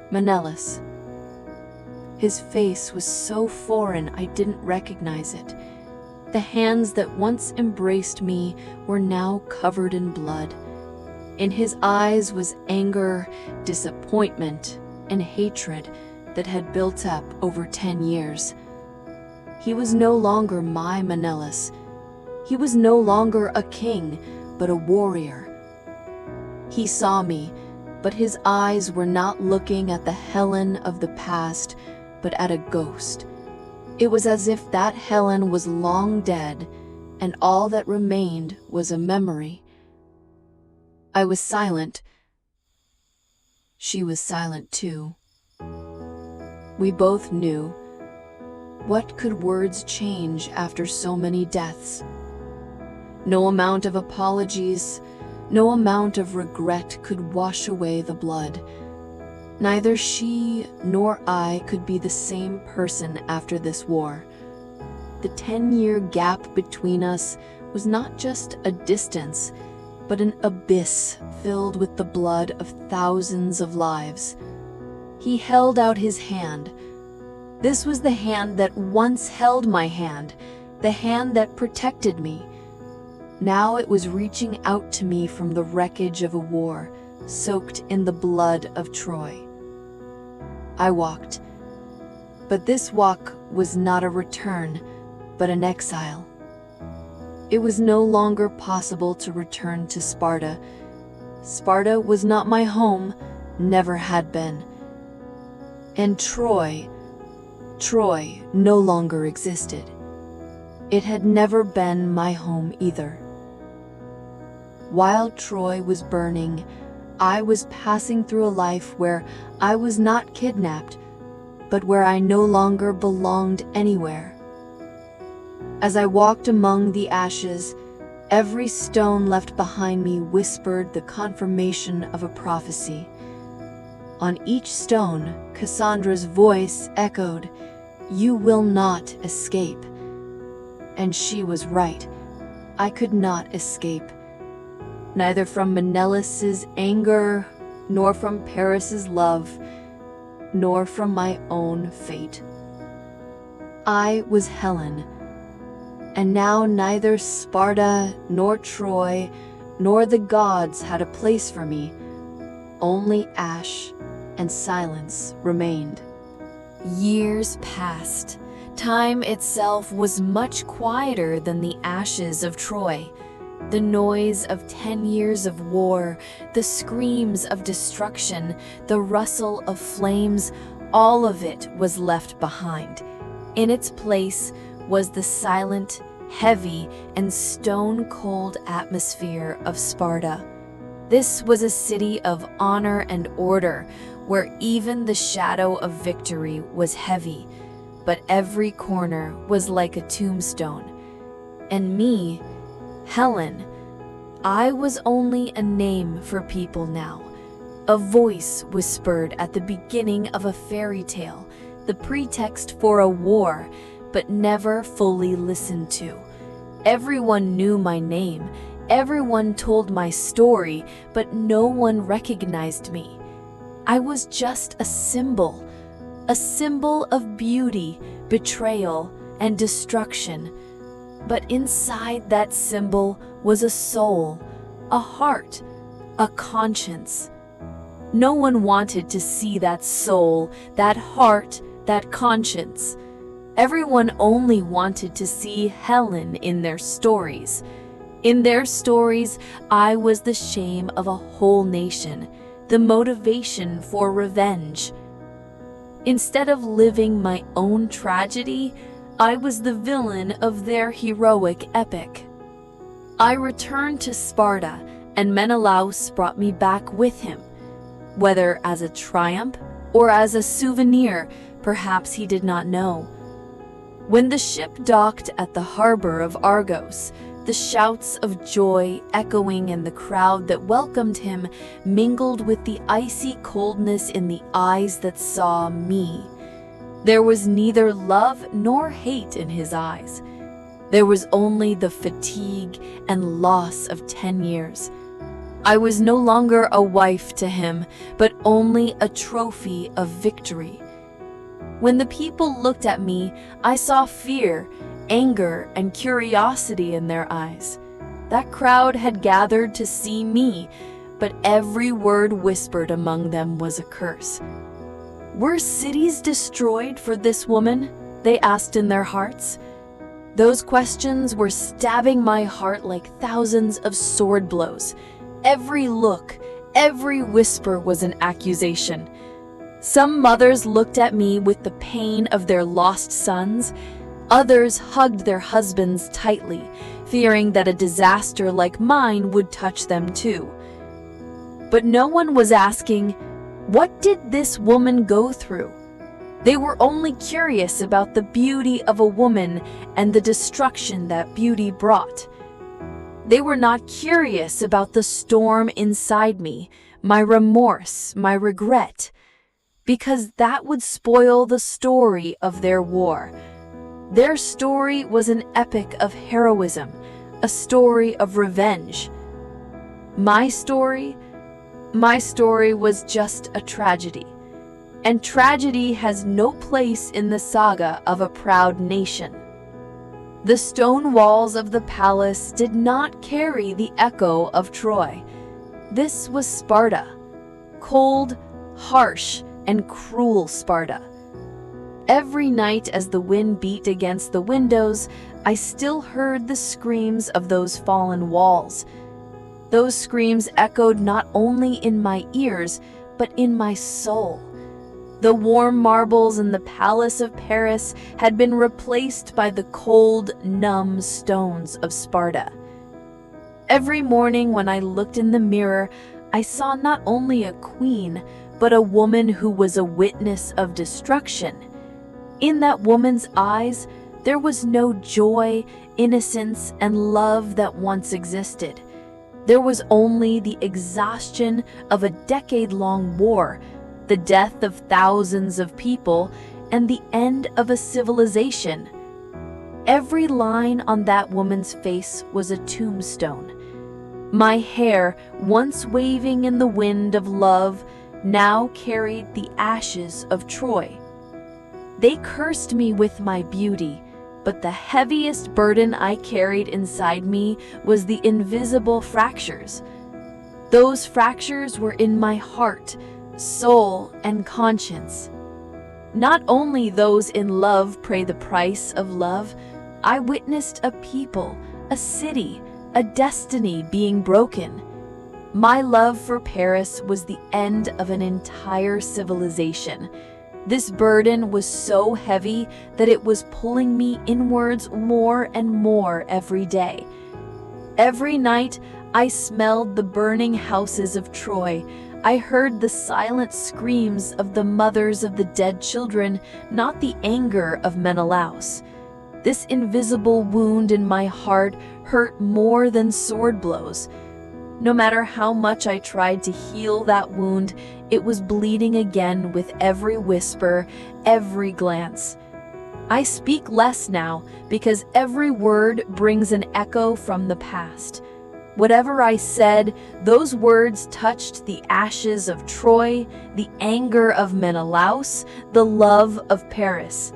Menelaus. His face was so foreign I didn't recognize it. The hands that once embraced me were now covered in blood. In his eyes was anger, disappointment, and hatred that had built up over 10 years. He was no longer my Menelaus. He was no longer a king, but a warrior. He saw me, but his eyes were not looking at the Helen of the past, but at a ghost. It was as if that Helen was long dead, and all that remained was a memory. I was silent. She was silent too. We both knew. What could words change after so many deaths? No amount of apologies, no amount of regret could wash away the blood. Neither she nor I could be the same person after this war. The 10-year gap between us was not just a distance, but an abyss filled with the blood of thousands of lives. He held out his hand. This was the hand that once held my hand, the hand that protected me. Now it was reaching out to me from the wreckage of a war, soaked in the blood of Troy. I walked, but this walk was not a return, but an exile. It was no longer possible to return to Sparta. Sparta was not my home, never had been. And Troy no longer existed. It had never been my home either. While Troy was burning, I was passing through a life where I was not kidnapped, but where I no longer belonged anywhere. As I walked among the ashes, every stone left behind me whispered the confirmation of a prophecy. On each stone, Cassandra's voice echoed, "You will not escape." And she was right. I could not escape. Neither from Menelaus's anger, nor from Paris's love, nor from my own fate. I was Helen, and now neither Sparta nor Troy nor the gods had a place for me. Only ash and silence remained. Years passed. Time itself was much quieter than the ashes of Troy. The noise of 10 years of war, the screams of destruction, the rustle of flames, all of it was left behind. In its place was the silent, heavy, and stone-cold atmosphere of Sparta. This was a city of honor and order, where even the shadow of victory was heavy, but every corner was like a tombstone. And me, Helen, I was only a name for people now, a voice whispered at the beginning of a fairy tale, the pretext for a war, but never fully listened to. Everyone knew my name, everyone told my story, but no one recognized me. I was just a symbol of beauty, betrayal, and destruction. But inside that symbol was a soul, a heart, a conscience. No one wanted to see that soul, that heart, that conscience. Everyone only wanted to see Helen in their stories. In their stories, I was the shame of a whole nation, the motivation for revenge. Instead of living my own tragedy, I was the villain of their heroic epic. I returned to Sparta, and Menelaus brought me back with him. Whether as a triumph or as a souvenir, perhaps he did not know. When the ship docked at the harbor of Argos, the shouts of joy echoing in the crowd that welcomed him mingled with the icy coldness in the eyes that saw me. There was neither love nor hate in his eyes. There was only the fatigue and loss of 10 years. I was no longer a wife to him, but only a trophy of victory. When the people looked at me, I saw fear, anger, and curiosity in their eyes. That crowd had gathered to see me, but every word whispered among them was a curse. Were cities destroyed for this woman? They asked in their hearts. Those questions were stabbing my heart like thousands of sword blows. Every look, every whisper was an accusation. Some mothers looked at me with the pain of their lost sons. Others hugged their husbands tightly, fearing that a disaster like mine would touch them too. But no one was asking, what did this woman go through? They were only curious about the beauty of a woman and the destruction that beauty brought. They were not curious about the storm inside me, my remorse, my regret, because that would spoil the story of their war. Their story was an epic of heroism, a story of revenge. My story was just a tragedy. And tragedy has no place in the saga of a proud nation. The stone walls of the palace did not carry the echo of Troy. This was Sparta, cold, harsh, and cruel Sparta. Every night as the wind beat against the windows, I still heard the screams of those fallen walls. Those screams echoed not only in my ears, but in my soul. The warm marbles in the Palace of Paris had been replaced by the cold, numb stones of Sparta. Every morning when I looked in the mirror, I saw not only a queen, but a woman who was a witness of destruction. In that woman's eyes, there was no joy, innocence, and love that once existed. There was only the exhaustion of a decade-long war, the death of thousands of people, and the end of a civilization. Every line on that woman's face was a tombstone. My hair, once waving in the wind of love, now carried the ashes of Troy. They cursed me with my beauty, but the heaviest burden I carried inside me was the invisible fractures. Those fractures were in my heart, soul, and conscience. Not only those in love pay the price of love, I witnessed a people, a city, a destiny being broken. My love for Paris was the end of an entire civilization. This burden was so heavy that it was pulling me inwards more and more every day. Every night, I smelled the burning houses of Troy. I heard the silent screams of the mothers of the dead children, not the anger of Menelaus. This invisible wound in my heart hurt more than sword blows. No matter how much I tried to heal that wound, it was bleeding again with every whisper, every glance. I speak less now because every word brings an echo from the past. Whatever I said, those words touched the ashes of Troy, the anger of Menelaus, the love of Paris.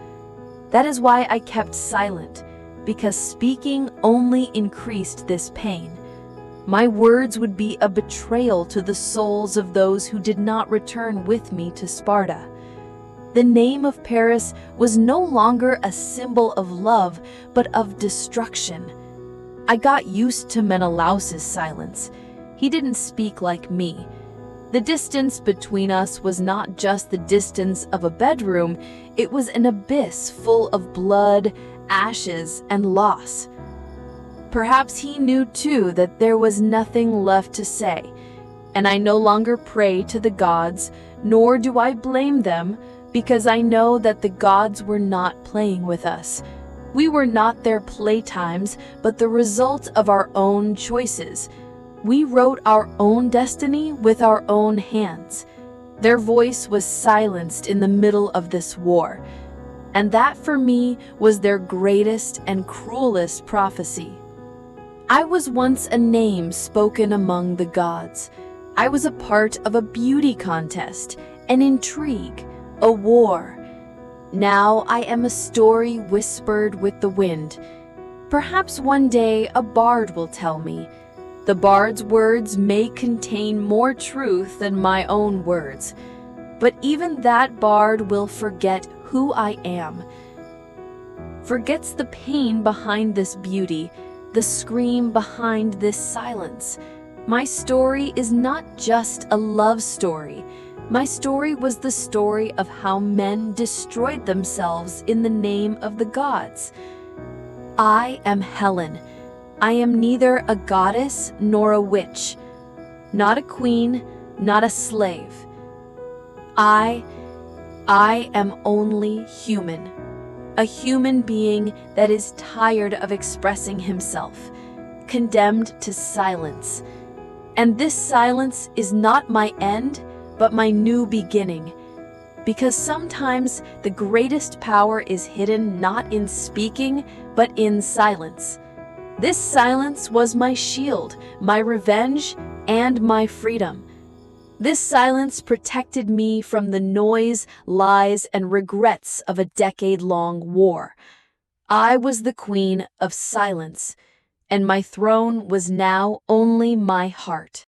That is why I kept silent, because speaking only increased this pain. My words would be a betrayal to the souls of those who did not return with me to Sparta. The name of Paris was no longer a symbol of love, but of destruction. I got used to Menelaus's silence. He didn't speak like me. The distance between us was not just the distance of a bedroom, it was an abyss full of blood, ashes, and loss. Perhaps he knew too that there was nothing left to say, and I no longer pray to the gods, nor do I blame them, because I know that the gods were not playing with us. We were not their playtimes, but the result of our own choices. We wrote our own destiny with our own hands. Their voice was silenced in the middle of this war, and that for me was their greatest and cruelest prophecy. I was once a name spoken among the gods. I was a part of a beauty contest, an intrigue, a war. Now I am a story whispered with the wind. Perhaps one day a bard will tell me. The bard's words may contain more truth than my own words, but even that bard will forget who I am. Forgets the pain behind this beauty, the scream behind this silence. My story is not just a love story. My story was the story of how men destroyed themselves in the name of the gods. I am Helen. I am neither a goddess nor a witch, not a queen, not a slave. I am only human. A human being that is tired of expressing himself, condemned to silence. And this silence is not my end, but my new beginning. Because sometimes the greatest power is hidden not in speaking, but in silence. This silence was my shield, my revenge, and my freedom. This silence protected me from the noise, lies, and regrets of a decade-long war. I was the queen of silence, and my throne was now only my heart.